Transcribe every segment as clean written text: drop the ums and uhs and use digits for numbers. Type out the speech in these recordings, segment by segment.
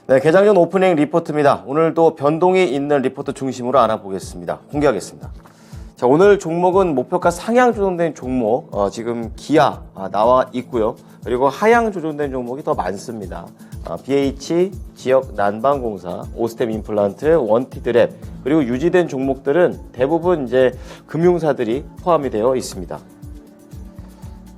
네, 개장 전 오프닝 리포트입니다. 오늘도 변동이 있는 리포트 중심으로 알아보겠습니다. 공개하겠습니다. 자, 오늘 종목은 목표가 상향 조정된 종목, 지금 기아 나와 있고요. 그리고 하향 조정된 종목이 더 많습니다. BH, 지역 난방공사, 오스템 임플란트, 원티드랩, 그리고 유지된 종목들은 대부분 이제 금융사들이 포함이 되어 있습니다.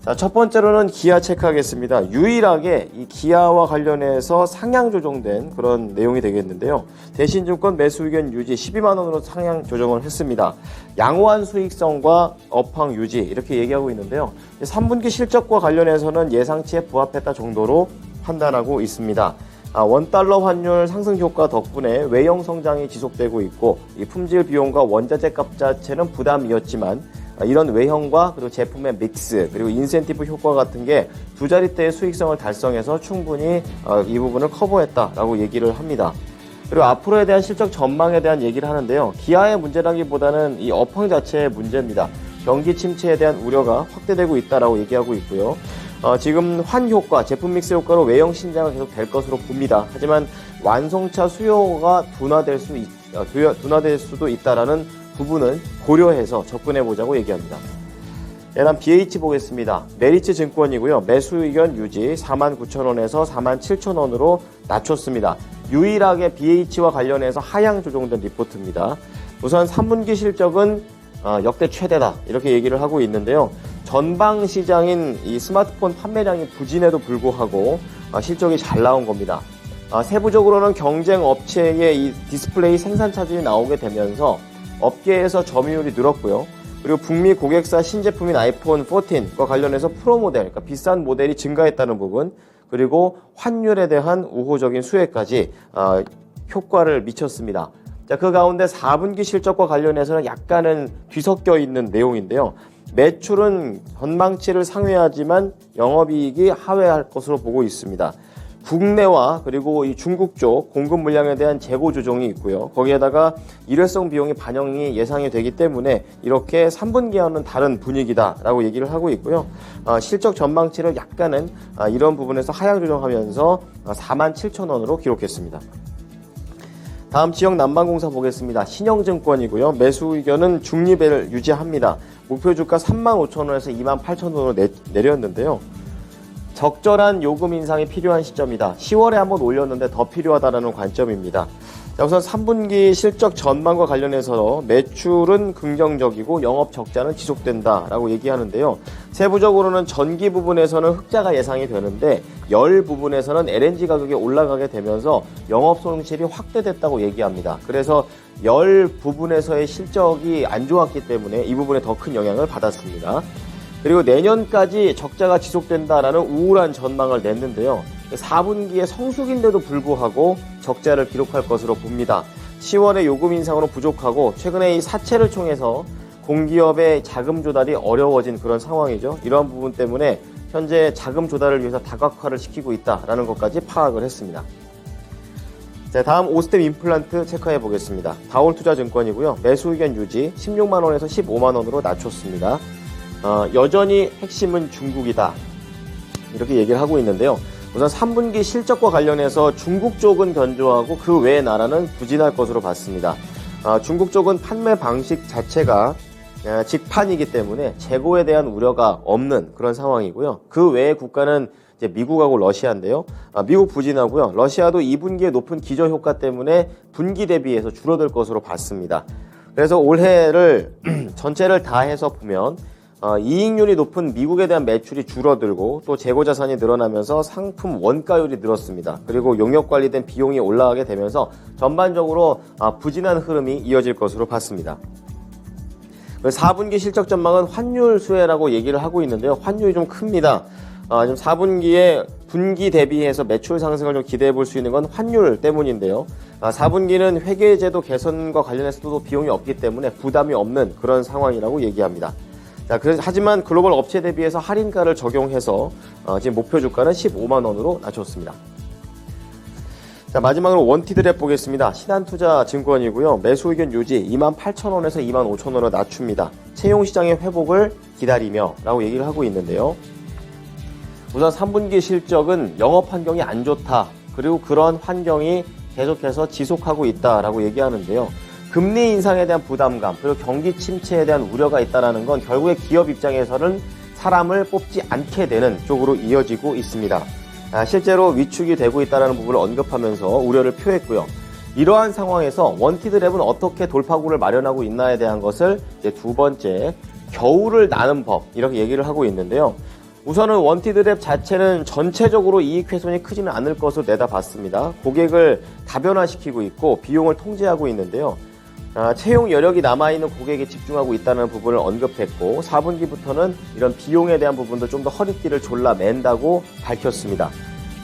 자, 첫 번째로는 기아 체크하겠습니다. 유일하게 이 기아와 관련해서 상향 조정된 그런 내용이 되겠는데요. 대신증권 매수 의견 유지 12만 원으로 상향 조정을 했습니다. 양호한 수익성과 업황 유지 이렇게 얘기하고 있는데요. 3분기 실적과 관련해서는 예상치에 부합했다 정도로 판단하고 있습니다. 원달러 환율 상승 효과 덕분에 외형 성장이 지속되고 있고 이 품질 비용과 원자재 값 자체는 부담이었지만 이런 외형과 그리고 제품의 믹스 그리고 인센티브 효과 같은 게 두 자릿대의 수익성을 달성해서 충분히 이 부분을 커버했다라고 얘기를 합니다. 그리고 앞으로에 대한 실적 전망에 대한 얘기를 하는데요. 기아의 문제라기보다는 이 업황 자체의 문제입니다. 경기 침체에 대한 우려가 확대되고 있다라고 얘기하고 있고요. 지금 환 효과, 제품 믹스 효과로 외형 신장은 계속 될 것으로 봅니다. 하지만 완성차 수요가 둔화될 수도 있다라는 부분을 고려해서 접근해보자고 얘기합니다. 다음 BH 보겠습니다. 메리츠 증권이고요. 매수 의견 유지 49,000원에서 47,000원으로 낮췄습니다. 유일하게 BH와 관련해서 하향 조정된 리포트입니다. 우선 3분기 실적은 역대 최대다 이렇게 얘기를 하고 있는데요. 전방 시장인 이 스마트폰 판매량이 부진에도 불구하고 실적이 잘 나온 겁니다. 세부적으로는 경쟁 업체의 이 디스플레이 생산 차질이 나오게 되면서 업계에서 점유율이 늘었고요. 그리고 북미 고객사 신제품인 아이폰 14과 관련해서 프로 모델, 그러니까 비싼 모델이 증가했다는 부분, 그리고 환율에 대한 우호적인 수혜까지 효과를 미쳤습니다. 자, 그 가운데 4분기 실적과 관련해서는 약간은 뒤섞여 있는 내용인데요. 매출은 전망치를 상회하지만 영업이익이 하회할 것으로 보고 있습니다. 국내와 그리고 이 중국 쪽 공급 물량에 대한 재고 조정이 있고요. 거기에다가 일회성 비용이 반영이 예상이 되기 때문에 이렇게 3분기와는 다른 분위기다라고 얘기를 하고 있고요. 실적 전망치를 약간은 이런 부분에서 하향 조정하면서 47,000원으로 기록했습니다. 다음 지역 난방공사 보겠습니다. 신영증권이고요. 매수 의견은 중립을 유지합니다. 목표 주가 35,000원에서 28,000원으로 내렸는데요. 적절한 요금 인상이 필요한 시점이다. 10월에 한번 올렸는데 더 필요하다는 관점입니다. 자, 우선 3분기 실적 전망과 관련해서 매출은 긍정적이고 영업 적자는 지속된다라고 얘기하는데요. 세부적으로는 전기 부분에서는 흑자가 예상이 되는데 열 부분에서는 LNG 가격이 올라가게 되면서 영업 손실이 확대됐다고 얘기합니다. 그래서 열 부분에서의 실적이 안 좋았기 때문에 이 부분에 더 큰 영향을 받았습니다. 그리고 내년까지 적자가 지속된다라는 우울한 전망을 냈는데요. 4분기에 성수기인데도 불구하고 적자를 기록할 것으로 봅니다. 10월에 요금 인상으로 부족하고 최근에 이 사채를 통해서 공기업의 자금 조달이 어려워진 그런 상황이죠. 이러한 부분 때문에 현재 자금 조달을 위해서 다각화를 시키고 있다라는 것까지 파악을 했습니다. 자, 다음 오스템 임플란트 체크해 보겠습니다. 다올투자증권이고요. 매수 의견 유지 16만 원에서 15만 원으로 낮췄습니다. 여전히 핵심은 중국이다 이렇게 얘기를 하고 있는데요. 우선 3분기 실적과 관련해서 중국 쪽은 견조하고 그 외의 나라는 부진할 것으로 봤습니다. 중국 쪽은 판매 방식 자체가 직판이기 때문에 재고에 대한 우려가 없는 그런 상황이고요. 그 외의 국가는 이제 미국하고 러시아인데요. 미국 부진하고요. 러시아도 2분기에 높은 기저 효과 때문에 분기 대비해서 줄어들 것으로 봤습니다. 그래서 올해를 전체를 다 해서 보면 이익률이 높은 미국에 대한 매출이 줄어들고 또 재고 자산이 늘어나면서 상품 원가율이 늘었습니다. 그리고 용역 관리된 비용이 올라가게 되면서 전반적으로 부진한 흐름이 이어질 것으로 봤습니다. 4분기 실적 전망은 환율 수혜라고 얘기를 하고 있는데요. 환율이 좀 큽니다. 지금 4분기에 분기 대비해서 매출 상승을 좀 기대해 볼 수 있는 건 환율 때문인데요. 4분기는 회계제도 개선과 관련해서도 비용이 없기 때문에 부담이 없는 그런 상황이라고 얘기합니다. 자, 하지만 글로벌 업체 대비해서 할인가를 적용해서 지금 목표 주가는 15만 원으로 낮췄습니다. 자, 마지막으로 원티드랩 보겠습니다. 신한투자증권이고요. 매수 의견 유지 28,000원에서 25,000원으로 낮춥니다. 채용시장의 회복을 기다리며 라고 얘기를 하고 있는데요. 우선 3분기 실적은 영업 환경이 안 좋다. 그리고 그런 환경이 계속해서 지속하고 있다라고 얘기하는데요. 금리 인상에 대한 부담감, 그리고 경기 침체에 대한 우려가 있다는 건 결국에 기업 입장에서는 사람을 뽑지 않게 되는 쪽으로 이어지고 있습니다. 실제로 위축이 되고 있다는 부분을 언급하면서 우려를 표했고요. 이러한 상황에서 원티드랩은 어떻게 돌파구를 마련하고 있나에 대한 것을 이제 두 번째, 겨울을 나는 법, 이렇게 얘기를 하고 있는데요. 우선은 원티드랩 자체는 전체적으로 이익 훼손이 크지는 않을 것으로 내다봤습니다. 고객을 다변화시키고 있고 비용을 통제하고 있는데요. 채용 여력이 남아있는 고객에 집중하고 있다는 부분을 언급했고 4분기부터는 이런 비용에 대한 부분도 좀 더 허리띠를 졸라맨다고 밝혔습니다.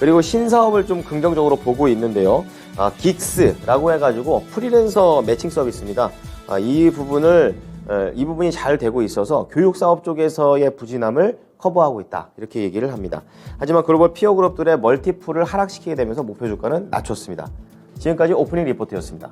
그리고 신사업을 좀 긍정적으로 보고 있는데요. 긱스라고 해가지고 프리랜서 매칭 서비스입니다. 이 부분이 잘 되고 있어서 교육사업 쪽에서의 부진함을 커버하고 있다, 이렇게 얘기를 합니다. 하지만 글로벌 피어 그룹들의 멀티플을 하락시키게 되면서 목표 주가는 낮췄습니다. 지금까지 오프닝 리포트였습니다.